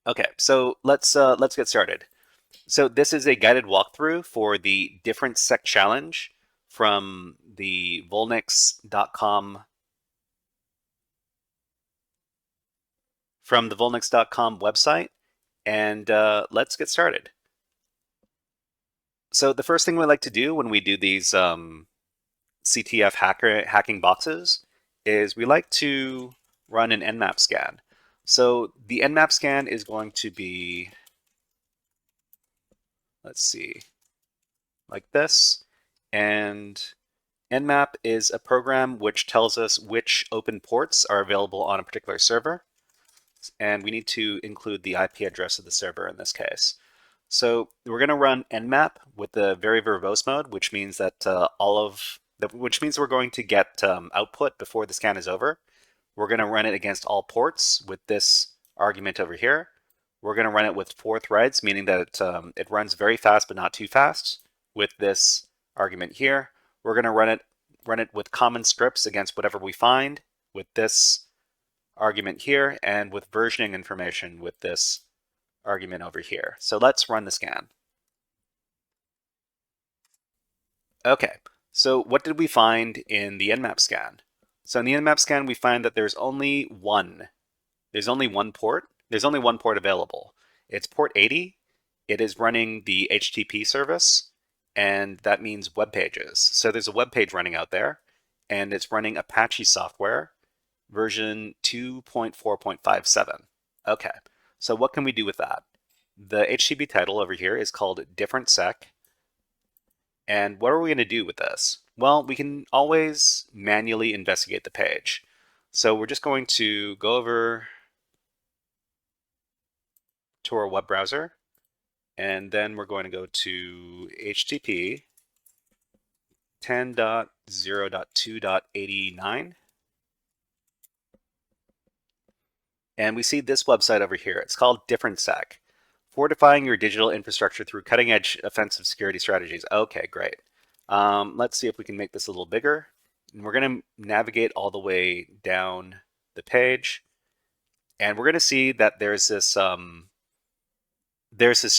Okay, so let's get started. So this is a guided walkthrough for the Diff3r3ntS3c challenge from the VulNyx.com website, and let's get started. So the first thing we like to do when we do these CTF hacking boxes is we like to run an Nmap scan. So the Nmap scan is going to be, let's see, like this, and Nmap is a program which tells us which open ports are available on a particular server, and we need to include the IP address of the server in this case. So we're going to run Nmap with the very verbose mode, which means that which means we're going to get output before the scan is over. We're going to run it against all ports with this argument over here. We're going to run it with 4 threads, meaning that it runs very fast but not too fast with this argument here. We're going to run it with common scripts against whatever we find with this argument here, and with versioning information with this argument over here. So let's run the scan. Okay, so what did we find in the Nmap scan? So in the Nmap scan, we find that there's only one port. There's only one port available. It's port 80. It is running the HTTP service, and that means web pages. So there's a web page running out there, and it's running Apache software, version 2.4.57. Okay, so what can we do with that? The HTTP title over here is called Diff3r3ntS3c. And what are we going to do with this? Well, we can always manually investigate the page. So we're just going to go over to our web browser, and then we're going to go to HTTP 10.0.2.89. And we see this website over here. It's called Diff3r3ntS3c, fortifying your digital infrastructure through cutting-edge offensive security strategies. Okay, great. Let's see if we can make this a little bigger. And we're going to navigate all the way down the page, and we're going to see that there's this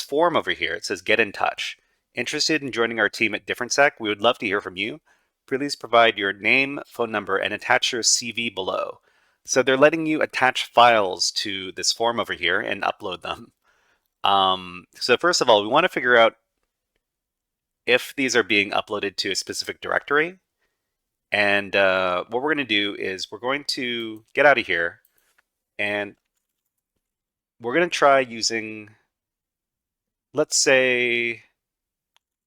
form over here. It says "Get in touch." Interested in joining our team at Diff3r3ntS3c? We would love to hear from you. Please provide your name, phone number, and attach your CV below. So they're letting you attach files to this form over here and upload them. So first of all, we want to figure out if these are being uploaded to a specific directory. And what we're going to do is we're going to get out of here, and we're going to try using, let's say,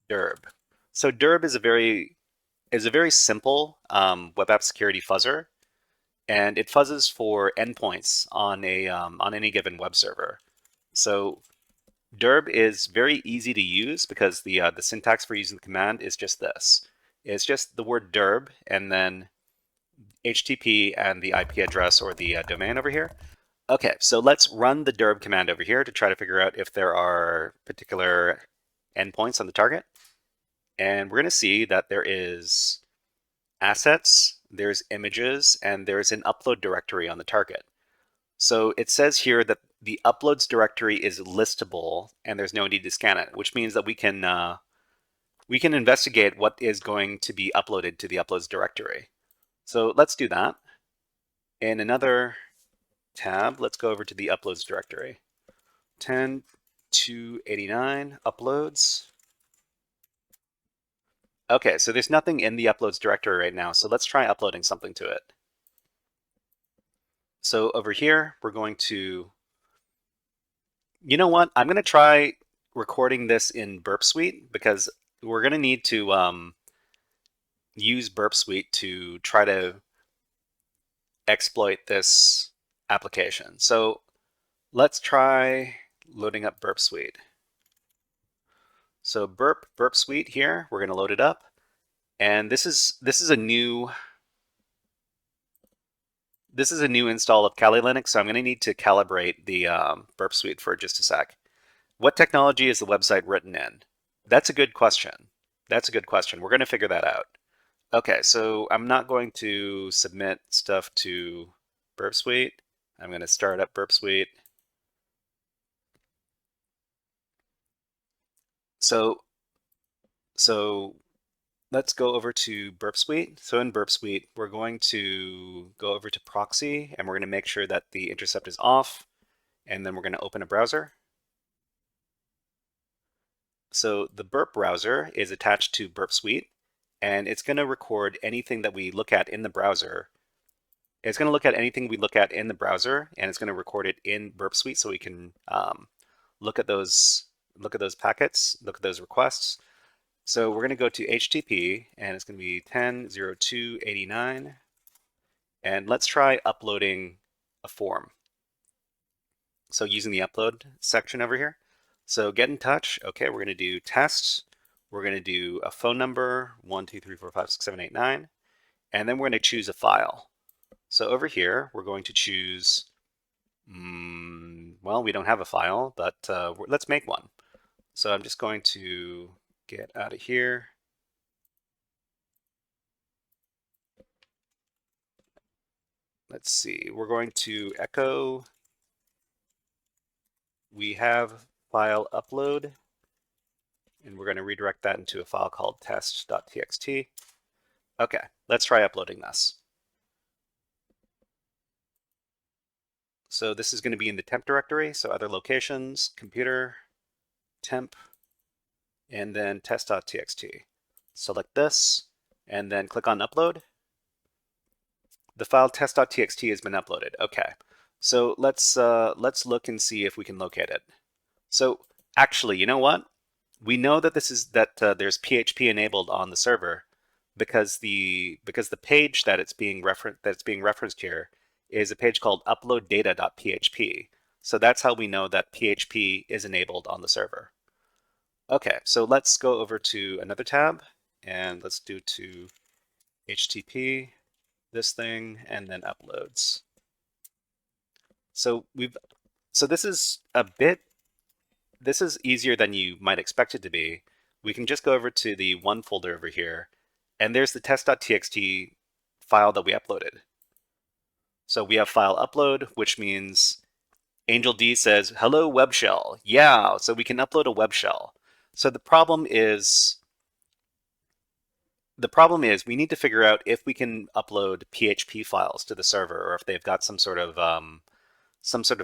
Derb. So Derb is a very simple web app security fuzzer, and it fuzzes for endpoints on any given web server. So Derb is very easy to use because the syntax for using the command is just this. It's just the word Derb and then HTTP and the IP address or the domain over here. Okay, so let's run the Derb command over here to try to figure out if there are particular endpoints on the target. And we're going to see that there is assets, there's images, and there's an upload directory on the target. So it says here that the uploads directory is listable and there's no need to scan it, which means that we can investigate what is going to be uploaded to the uploads directory. So let's do that. In another tab, let's go over to the uploads directory. 10.289 uploads. Okay, so there's nothing in the uploads directory right now, so let's try uploading something to it. So over here, we're going to, you know what? I'm going to try recording this in Burp Suite because we're going to need to use Burp Suite to try to exploit this application. So let's try loading up Burp Suite. So Burp Suite here, we're going to load it up, and this is a new install of Kali Linux, so I'm going to need to calibrate the Burp Suite for just a sec. What technology is the website written in? That's a good question. That's a good question. We're going to figure that out. Okay, so I'm not going to submit stuff to Burp Suite. I'm going to start up Burp Suite. So let's go over to Burp Suite. So in Burp Suite, we're going to go over to proxy, and we're going to make sure that the intercept is off, and then we're going to open a browser. So the Burp browser is attached to Burp Suite, and it's going to record anything that we look at in the browser. It's going to look at anything we look at in the browser, and it's going to record it in Burp Suite so we can look at those packets, look at those requests. So we're going to go to HTTP, and it's going to be 10.02.89, and let's try uploading a form. So using the upload section over here. So get in touch. Okay, we're going to do tests. We're going to do a phone number, 1, 2, 3, 4, 5, 6, 7, 8, 9, and then we're going to choose a file. So over here, we're going to choose, well, we don't have a file, but let's make one. So I'm just going to get out of here. Let's see, we're going to echo, we have file upload, and we're going to redirect that into a file called test.txt. Okay, let's try uploading this. So this is going to be in the temp directory, so other locations, computer, temp, and then test.txt. Select this, and then click on upload. The file test.txt has been uploaded. Okay, so let's look and see if we can locate it. So actually, you know what? We know that there's PHP enabled on the server because the page that it's being referenced here is a page called uploaddata.php. So that's how we know that PHP is enabled on the server. Okay, so let's go over to another tab, and let's do to HTTP, this thing, and then uploads. So this is easier than you might expect it to be. We can just go over to the one folder over here, and there's the test.txt file that we uploaded. So we have file upload, which means Angel D says, hello web shell. Yeah, so we can upload a web shell. So the problem is we need to figure out if we can upload PHP files to the server, or if they've got some sort of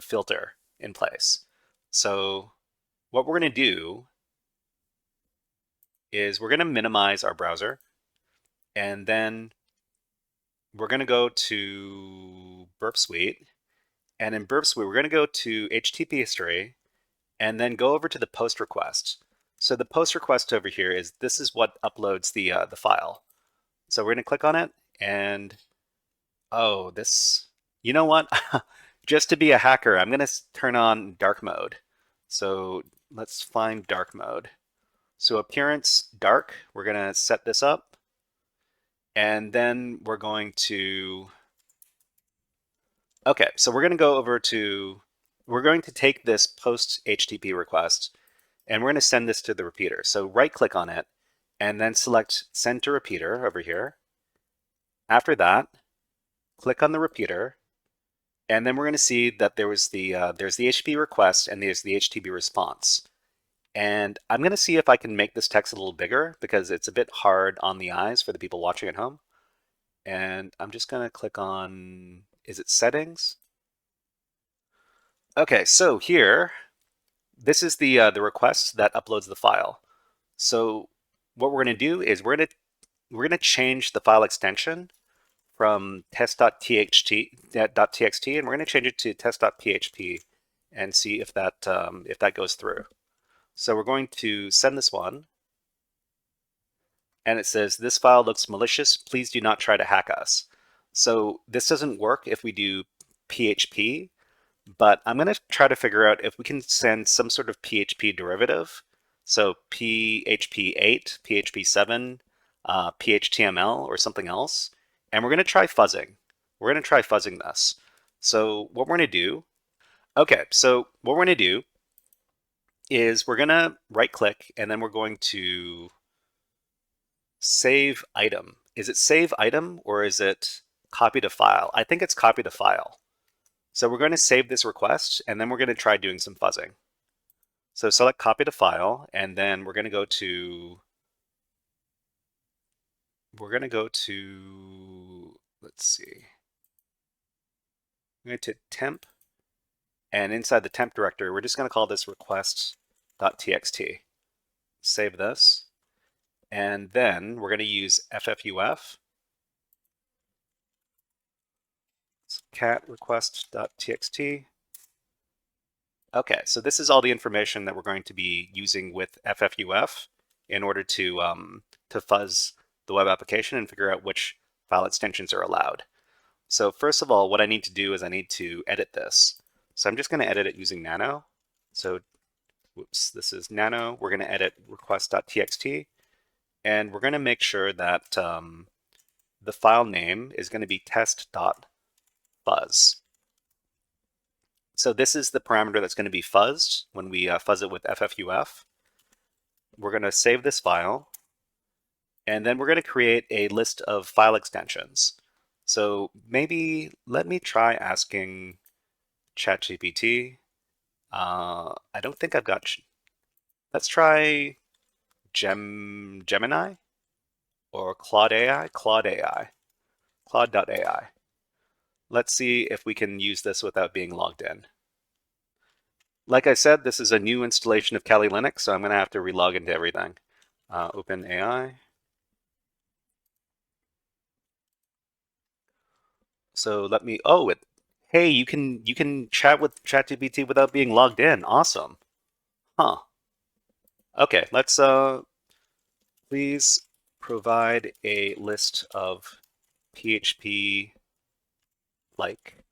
filter in place. So what we're going to do is we're going to minimize our browser, and then we're going to go to Burp Suite, and in Burp Suite we're going to go to HTTP history, and then go over to the post request. So the post request over here is what uploads the file. So we're going to click on it, and oh, you know what? Just to be a hacker, I'm going to turn on dark mode. So let's find dark mode. So appearance dark, we're going to set this up, and then we're going to, okay, so we're going to take this post HTTP request, and we're going to send this to the repeater. So right click on it, and then select send to repeater over here. After that, click on the repeater, and then we're going to see that there's the HTTP request and there's the HTTP response. And I'm going to see if I can make this text a little bigger because it's a bit hard on the eyes for the people watching at home. And I'm just going to click on, is it settings? Okay, so here, this is the request that uploads the file. So what we're going to do is we're going to change the file extension from test.txt, and we're going to change it to test.php and see if that goes through. So we're going to send this one, and it says, this file looks malicious. Please do not try to hack us. So this doesn't work if we do PHP, but I'm going to try to figure out if we can send some sort of PHP derivative. So PHP 8, PHP 7, PHTML, or something else. And we're going to try fuzzing. We're going to try fuzzing this. So what we're going to do, okay, so what we're going to do is we're going to right click, and then we're going to save item. Is it save item or is it copy to file? I think it's copy to file. So we're going to save this request and then we're going to try doing some fuzzing. So select copy to file and then we're going to go to, let's see, we're going to temp, and inside the temp directory, we're just going to call this request.txt. Save this. And then we're going to use ffuf, cat request.txt. Okay, so this is all the information that we're going to be using with ffuf in order to fuzz the web application and figure out which file extensions are allowed. So first of all, what I need to do is I need to edit this. So I'm just going to edit it using nano. So, whoops, this is nano. We're going to edit request.txt. And we're going to make sure that the file name is going to be test.fuzz. So this is the parameter that's going to be fuzzed when we fuzz it with ffuf. We're going to save this file. And then we're going to create a list of file extensions. So maybe let me try asking ChatGPT. I don't think I've got... Let's try Gemini or Claude AI. Claude.ai. Let's see if we can use this without being logged in. Like I said, this is a new installation of Kali Linux, so I'm going to have to relog into everything. Open AI. So let me, hey, you can chat with ChatGPT without being logged in. Awesome. Huh. Okay, let's please provide a list of PHP like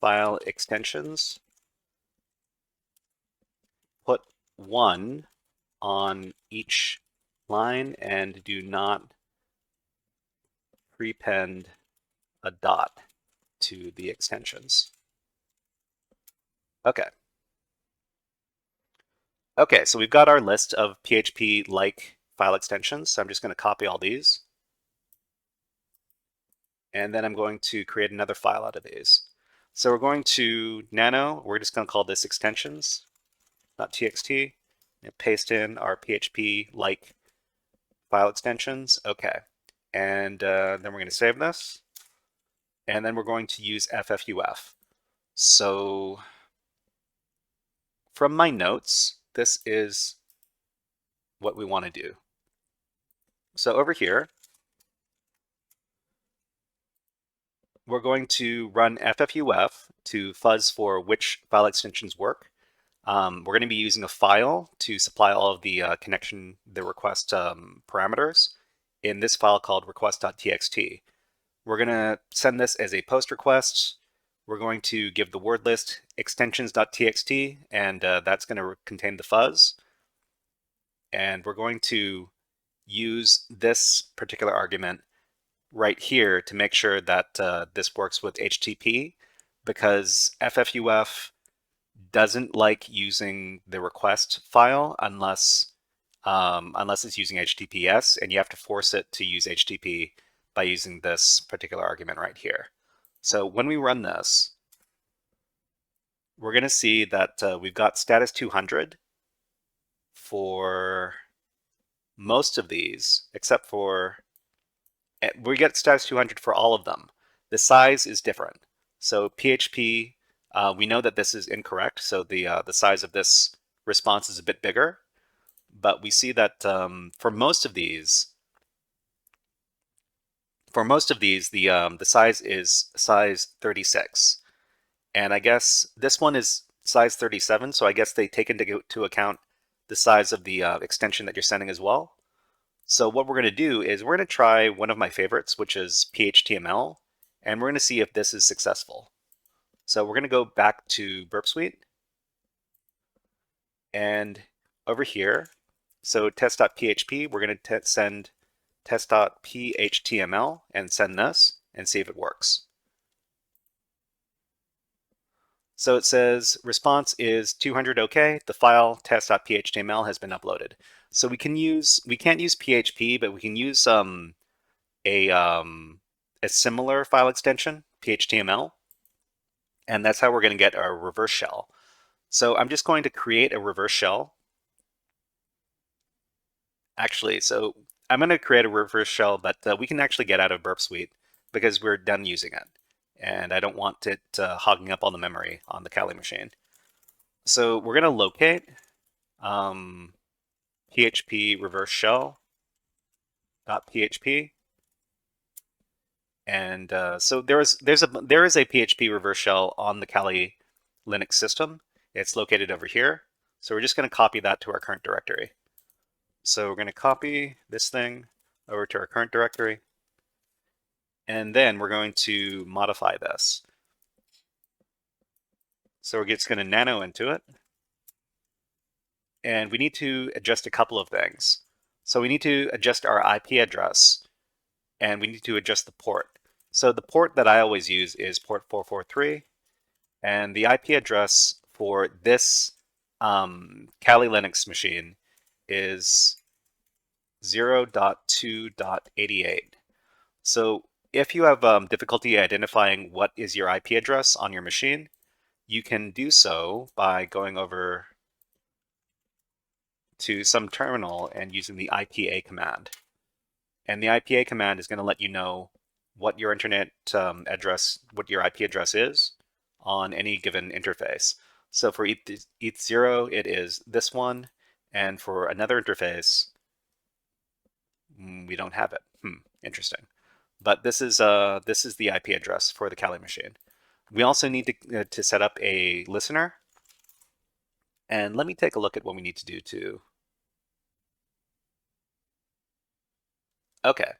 file extensions. Put one on each line and do not prepend a dot to the extensions. Okay. Okay, so we've got our list of PHP-like file extensions. So I'm just going to copy all these. And then I'm going to create another file out of these. So we're going to nano, we're just going to call this extensions.txt, and paste in our PHP-like file extensions. Okay. And then we're going to save this. And then we're going to use ffuf. So from my notes, this is what we want to do. So over here, we're going to run ffuf to fuzz for which file extensions work. We're going to be using a file to supply all of the the request parameters in this file called request.txt. We're going to send this as a post request. We're going to give the word list extensions.txt, and that's going to contain the fuzz. And we're going to use this particular argument right here to make sure that this works with HTTP, because ffuf doesn't like using the request file unless it's using HTTPS, and you have to force it to use HTTP by using this particular argument right here. So when we run this, we're going to see that we've got status 200 for most of these, except for, we get status 200 for all of them. The size is different. So PHP, we know that this is incorrect, so the size of this response is a bit bigger. But we see that for most of these, the size is size 36. And I guess this one is size 37, so I guess they take into account the size of the extension that you're sending as well. So what we're going to do is we're going to try one of my favorites, which is PHTML, and we're going to see if this is successful. So we're going to go back to Burp Suite, and over here, so test.php, we're going to send test.phtml and send this and see if it works. So it says response is 200 OK. The file test.phtml has been uploaded. So we can't use PHP, but we can use a similar file extension, PHTML, and that's how we're going to get our reverse shell. So I'm just going to create a reverse shell. Actually, so I'm going to create a reverse shell, but we can actually get out of Burp Suite because we're done using it. And I don't want it hogging up all the memory on the Kali machine. So we're going to locate PHP reverse shell.php. And so there is a PHP reverse shell on the Kali Linux system. It's located over here. So we're just going to copy that to our current directory. So we're going to copy this thing over to our current directory. And then we're going to modify this. So we're just going to nano into it. And we need to adjust a couple of things. So we need to adjust our IP address, and we need to adjust the port. So the port that I always use is port 443, and the IP address for this Kali Linux machine is 0.2.88. So if you have difficulty identifying what is your IP address on your machine, you can do so by going over to some terminal and using the IPA command. And the IPA command is going to let you know what your internet address, what your IP address is on any given interface. So for ETH0, it is this one, and for another interface, we don't have it. Interesting. But this is the IP address for the Kali machine. We also need to set up a listener. And let me take a look at what we need to do to. Okay,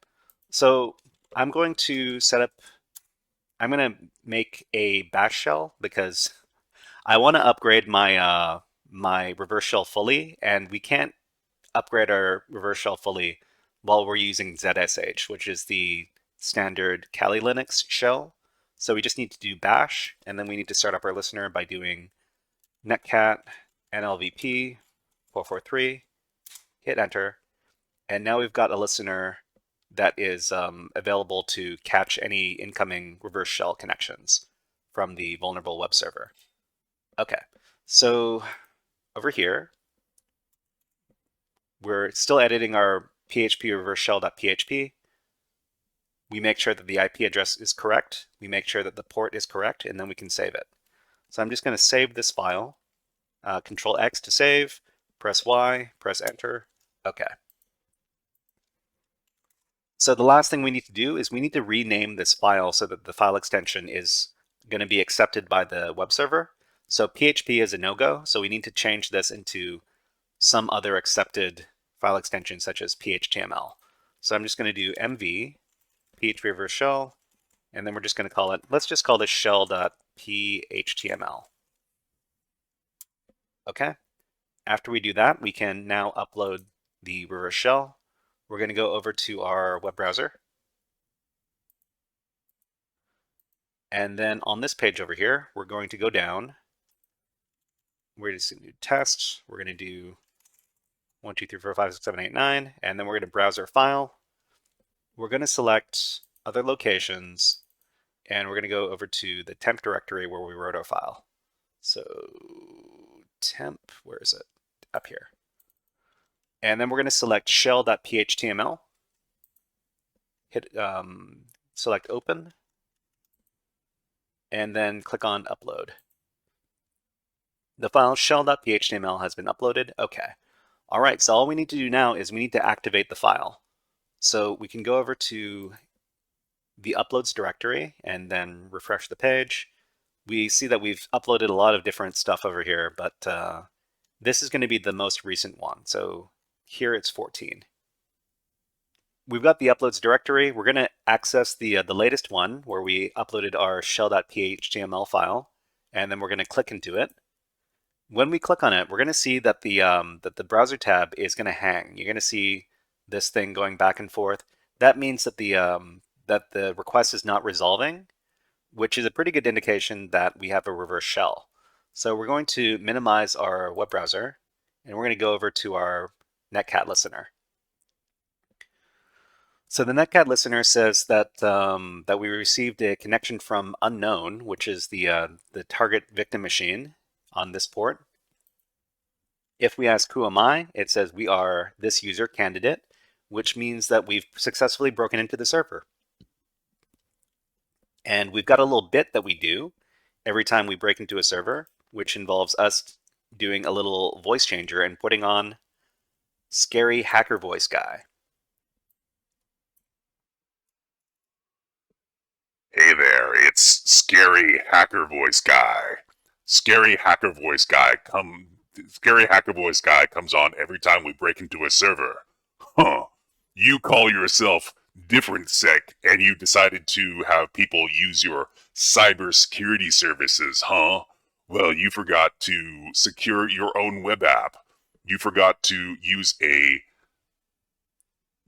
so I'm going to make a bash shell because I want to upgrade my my reverse shell fully, and we can't upgrade our reverse shell fully while we're using ZSH, which is the standard Kali Linux shell. So we just need to do bash, and then we need to start up our listener by doing netcat nlvp 443, hit enter, and now we've got a listener that is available to catch any incoming reverse shell connections from the vulnerable web server. Okay, so over here, we're still editing our PHP reverse shell.php. We make sure that the IP address is correct. We make sure that the port is correct, and then we can save it. So I'm just going to save this file. Control X to save, press Y, press enter. Okay. So the last thing we need to do is we need to rename this file so that the file extension is going to be accepted by the web server. So PHP is a no-go, so we need to change this into some other accepted file extension such as PHTML. So I'm just going to do mv PHP reverse shell, and then we're just going to call it, let's just call this shell.phtml. Okay. After we do that, we can now upload the reverse shell. We're going to go over to our web browser. And then on this page over here, we're going to go down. We're just going to do tests. We're going to do 1, 2, 3, 4, 5, 6, 7, 8, 9. And then we're going to browse our file. We're going to select other locations. And we're going to go over to the temp directory where we wrote our file. So temp, where is it? Up here. And then we're going to select shell.phtml. Hit select open. And then click on upload. The file shell.phtml has been uploaded. Okay. All right, so all we need to do now is we need to activate the file. So we can go over to the uploads directory and then refresh the page. We see that we've uploaded a lot of different stuff over here, but this is going to be the most recent one. So here it's 14. We've got the uploads directory. We're going to access the latest one where we uploaded our shell.phtml file, and then we're going to click into it. When we click on it, we're going to see that the browser tab is going to hang. You're going to see this thing going back and forth. That means that the request is not resolving, which is a pretty good indication that we have a reverse shell. So we're going to minimize our web browser, and we're going to go over to our netcat listener. So the netcat listener says that that we received a connection from unknown, which is the target victim machine on this port. If we ask who am I, it says we are this user candidate, which means that we've successfully broken into the server. And we've got a little bit that we do every time we break into a server, which involves us doing a little voice changer and putting on scary hacker voice guy. Hey there, it's Scary Hacker Voice Guy. Scary Hacker Voice Guy comes on every time we break into a server. Huh. You call yourself Diff3r3ntS3c and you decided to have people use your cybersecurity services, huh? Well, you forgot to secure your own web app. You forgot to use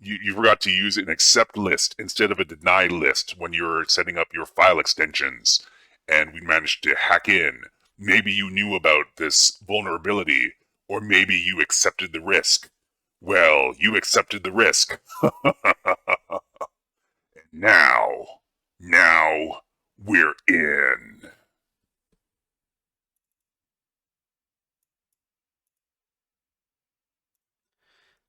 you forgot to use an accept list instead of a deny list when you're setting up your file extensions, and we managed to hack in. Maybe you knew about this vulnerability, or maybe you accepted the risk. Well, you accepted the risk. now, we're in.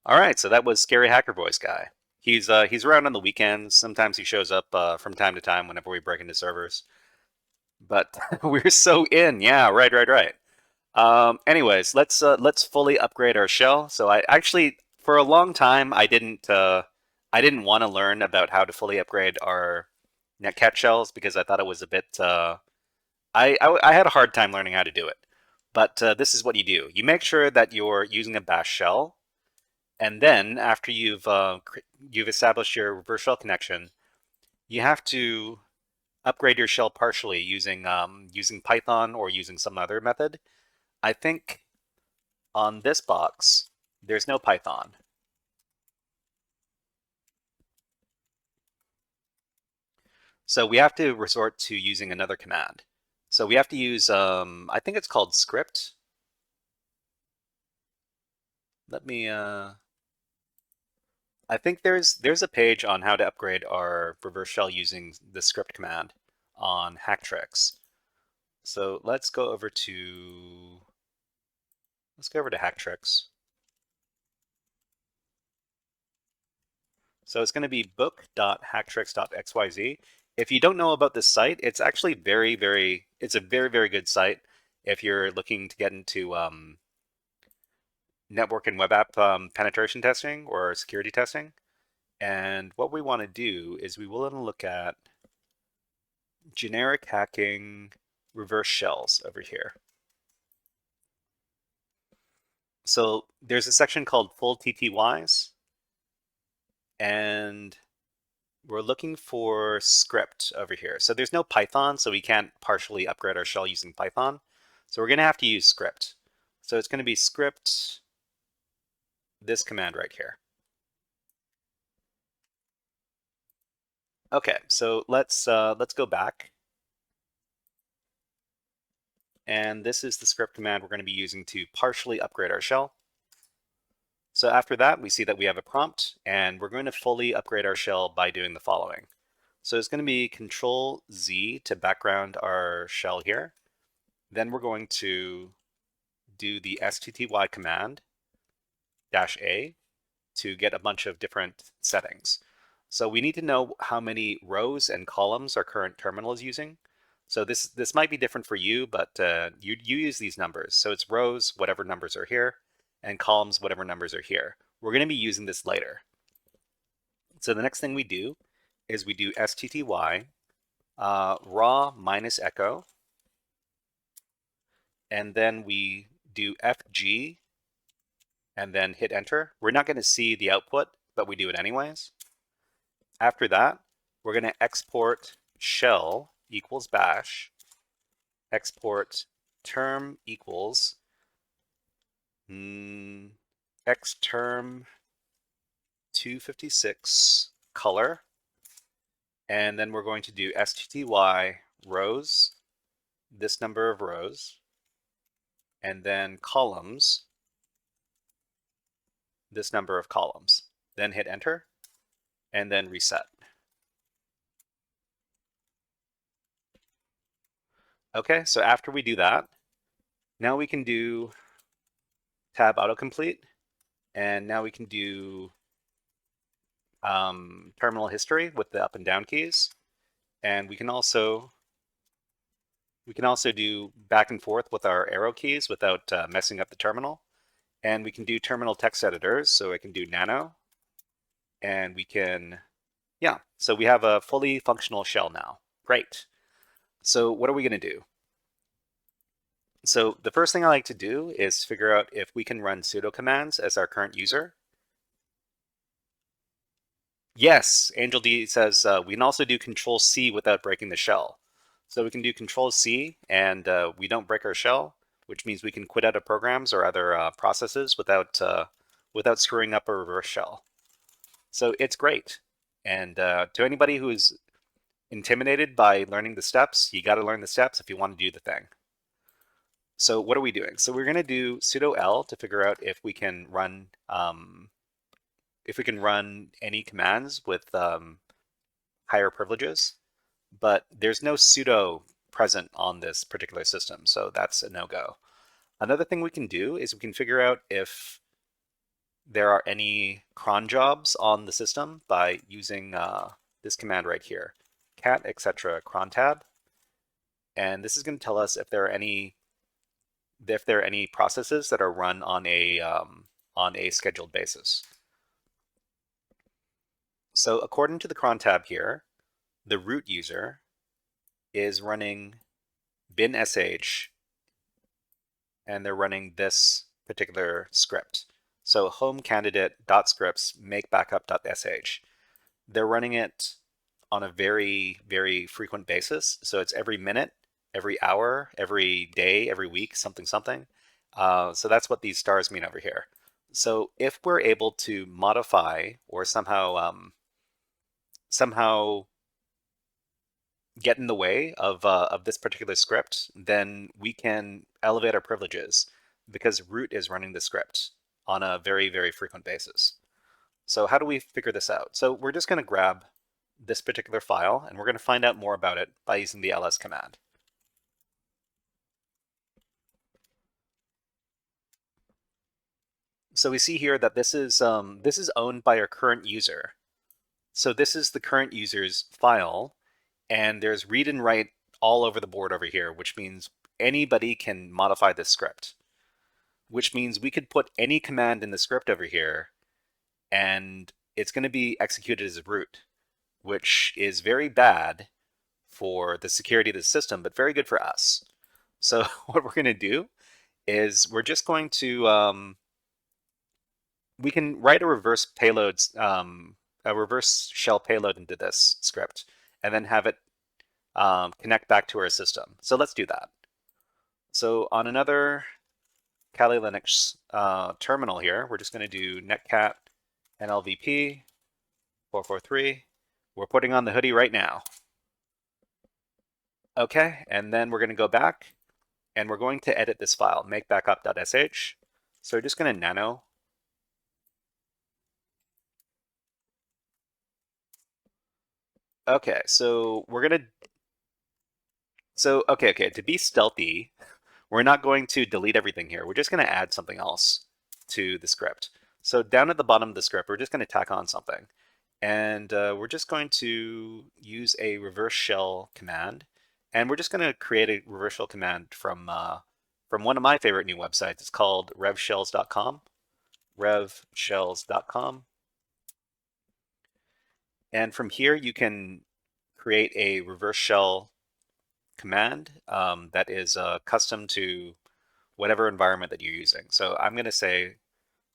All right, so that was scary hacker voice guy. He's around on the weekends. Sometimes he shows up from time to time whenever we break into servers. But we're so in, yeah, right. Anyways, let's fully upgrade our shell. So I actually, for a long time, I didn't want to learn about how to fully upgrade our netcat shells because I thought it was a bit. I had a hard time learning how to do it. But this is what you do. You make sure that you're using a bash shell, and then after you've established your reverse shell connection, you have to upgrade your shell partially using using Python or using some other method. I think on this box, there's no Python. So we have to resort to using another command. So we have to use, I think it's called script. Let me, I think there's a page on how to upgrade our reverse shell using the script command on HackTricks. So let's go over to HackTricks. So it's going to be book.hacktricks.xyz. If you don't know about this site, it's actually it's a very good site if you're looking to get into network and web app penetration testing or security testing. And what we want to do is we want to look at generic hacking reverse shells over here. So there's a section called full TTYs, and we're looking for script over here. So there's no Python, so we can't partially upgrade our shell using Python. So we're going to have to use script. So it's going to be script, this command right here. Okay, so let's go back. And this is the script command we're going to be using to partially upgrade our shell. So after that, we see that we have a prompt, and we're going to fully upgrade our shell by doing the following. So it's going to be Control-Z to background our shell here. Then we're going to do the stty command -a to get a bunch of different settings. So we need to know how many rows and columns our current terminal is using. So this might be different for you, but you use these numbers. So it's rows, whatever numbers are here, and columns, whatever numbers are here. We're going to be using this later. So the next thing we do is we do stty raw minus echo, and then we do fg, and then hit enter. We're not going to see the output, but we do it anyways. After that, we're going to export shell equals bash, export term equals xterm 256 color, and then we're going to do stty rows, this number of rows, and then columns, this number of columns. Then hit enter, and then reset. Okay, so after we do that, now we can do tab autocomplete, and now we can do terminal history with the up and down keys, and we can also do back and forth with our arrow keys without messing up the terminal. And we can do terminal text editors, so I can do nano, and we can, yeah, so we have a fully functional shell now. Great. So what are we going to do? So the first thing I like to do is figure out if we can run sudo commands as our current user. Yes, Angel D says we can also do Control C without breaking the shell. So we can do Control C and we don't break our shell, which means we can quit out of programs or other processes without screwing up a reverse shell. So it's great. And to anybody who is intimidated by learning the steps, you got to learn the steps if you want to do the thing. So what are we doing? So we're going to do sudo L to figure out if we can run any commands with higher privileges, but there's no sudo present on this particular system, so that's a no-go. Another thing we can do is we can figure out if there are any cron jobs on the system by using this command right here, cat etc cron tab, and this is going to tell us if there are any processes that are run on a scheduled basis. So according to the cron tab here, the root user is running bin sh, and they're running this particular script. So home candidate.scripts make backup.sh. They're running it on a very, very frequent basis. So it's every minute, every hour, every day, every week, something. So that's what these stars mean over here. So if we're able to modify or somehow get in the way of this particular script, then we can elevate our privileges because root is running the script on a very, very frequent basis. So how do we figure this out? So we're just going to grab this particular file and we're going to find out more about it by using the ls command. So we see here that this is owned by our current user. So this is the current user's file, and there's read and write all over the board over here, which means anybody can modify this script, which means we could put any command in the script over here and it's going to be executed as root, which is very bad for the security of the system, but very good for us. So what we're going to do is we're just going to, we can write a reverse shell payload into this script and then have it connect back to our system. So let's do that. So on another Kali Linux terminal here, we're just going to do netcat nlvp 443. We're putting on the hoodie right now. Okay, and then we're going to go back and we're going to edit this file, makebackup.sh. So we're just going to nano. Okay, so we're going to, okay, to be stealthy, we're not going to delete everything here. We're just going to add something else to the script. So down at the bottom of the script, we're just going to tack on something. And we're just going to use a reverse shell command. And we're just going to create a reverse shell command from one of my favorite new websites. It's called revshells.com. revshells.com. And from here, you can create a reverse shell command that is custom to whatever environment that you're using. So I'm going to say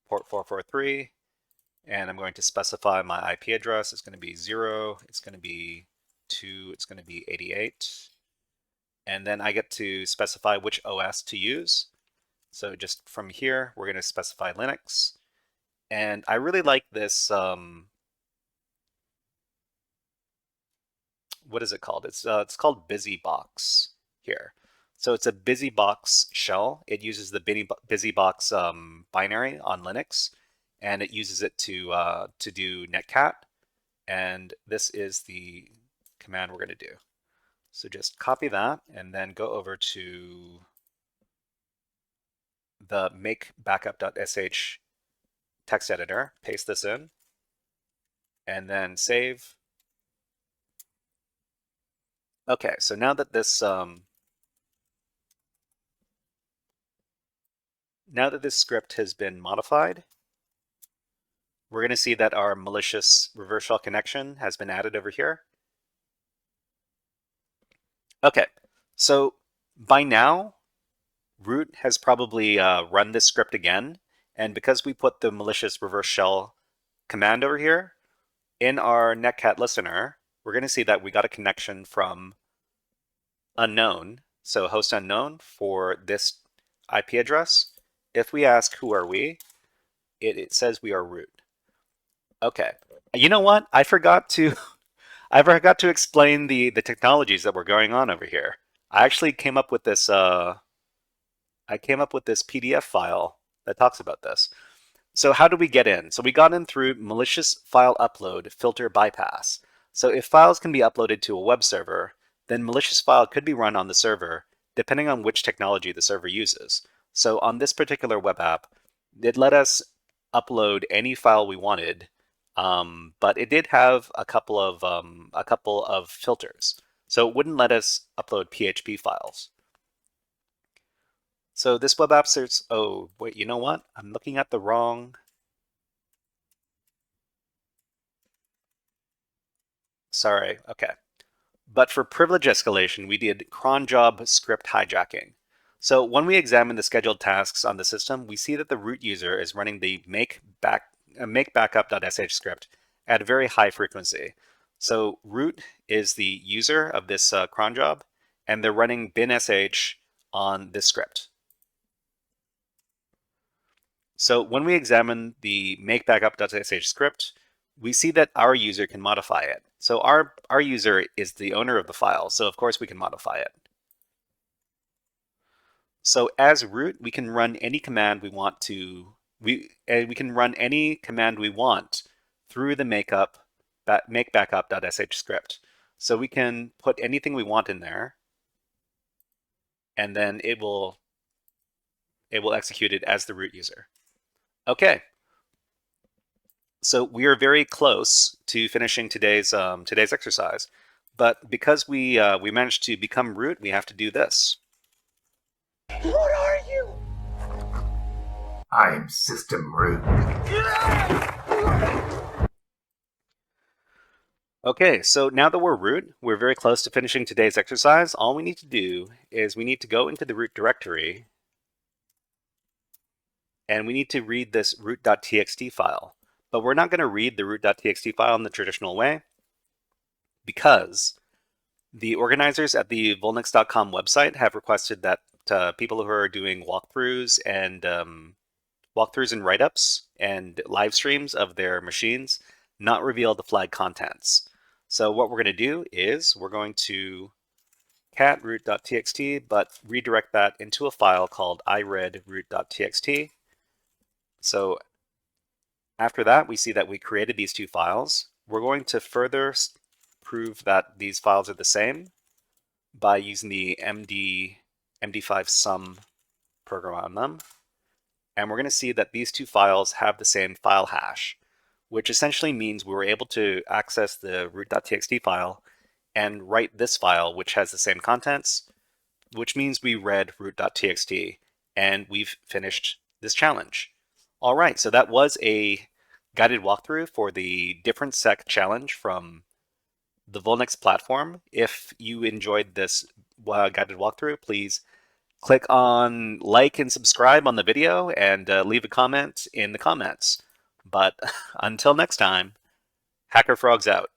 port 443, and I'm going to specify my IP address. It's going to be 0, it's going to be 2, it's going to be 88. And then I get to specify which OS to use. So just from here, we're going to specify Linux. And I really like this, what is it called? It's called BusyBox here. So it's a BusyBox shell. It uses the BusyBox binary on Linux, and it uses it to do netcat. And this is the command we're going to do. So just copy that and then go over to the make backup.sh text editor, paste this in, and then save. Okay, so now that this script has been modified, we're going to see that our malicious reverse shell connection has been added over here. Okay, so by now, root has probably run this script again, and because we put the malicious reverse shell command over here, in our netcat listener, we're going to see that we got a connection from unknown, so host unknown for this IP address. If we ask who are we, it says we are root. Okay, you know what? I forgot to explain the technologies that were going on over here. I actually came up with this PDF file that talks about this. So how do we get in? So we got in through malicious file upload filter bypass. So if files can be uploaded to a web server, then malicious file could be run on the server depending on which technology the server uses. So on this particular web app, it let us upload any file we wanted, but it did have a couple of filters. So it wouldn't let us upload PHP files. So this web app says, oh, wait, you know what? I'm looking at the wrong. Sorry, okay. But for privilege escalation, we did cronjob script hijacking. So when we examine the scheduled tasks on the system, we see that the root user is running the make backup.sh script at a very high frequency. So root is the user of this cronjob, and they're running bin.sh on this script. So when we examine the make backup.sh script, we see that our user can modify it. So our user is the owner of the file, so of course we can modify it. So as root, we can run any command we want to. We can run any command we want through the make backup.sh script. So we can put anything we want in there, and then it will execute it as the root user. Okay. So we are very close to finishing today's exercise, but because we managed to become root, we have to do this. What are you? I'm system root. Okay, so now that we're root, we're very close to finishing today's exercise. All we need to do is we need to go into the root directory, and we need to read this root.txt file. But we're not going to read the root.txt file in the traditional way because the organizers at the VulNyx.com website have requested that people who are doing walkthroughs and write-ups and live streams of their machines not reveal the flag contents. So what we're going to do is we're going to cat root.txt, but redirect that into a file called iReadRoot.txt. So after that, we see that we created these two files. We're going to further prove that these files are the same by using the MD5 sum program on them. And we're going to see that these two files have the same file hash, which essentially means we were able to access the root.txt file and write this file, which has the same contents, which means we read root.txt, and we've finished this challenge. All right, so that was a guided walkthrough for the Diff3r3ntS3c challenge from the VulNyx platform. If you enjoyed this guided walkthrough, please click on like and subscribe on the video and leave a comment in the comments. But until next time, HackerFrogs out.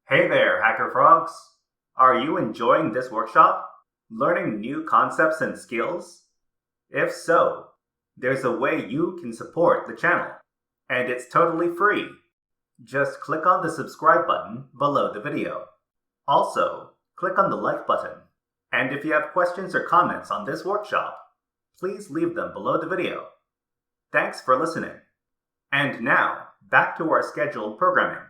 Hey there, HackerFrogs! Are you enjoying this workshop? Learning new concepts and skills? If so, there's a way you can support the channel, and it's totally free. Just click on the subscribe button below the video. Also, click on the like button And if you have questions or comments on this workshop, please leave them below the video. Thanks for listening. And now, back to our scheduled programming.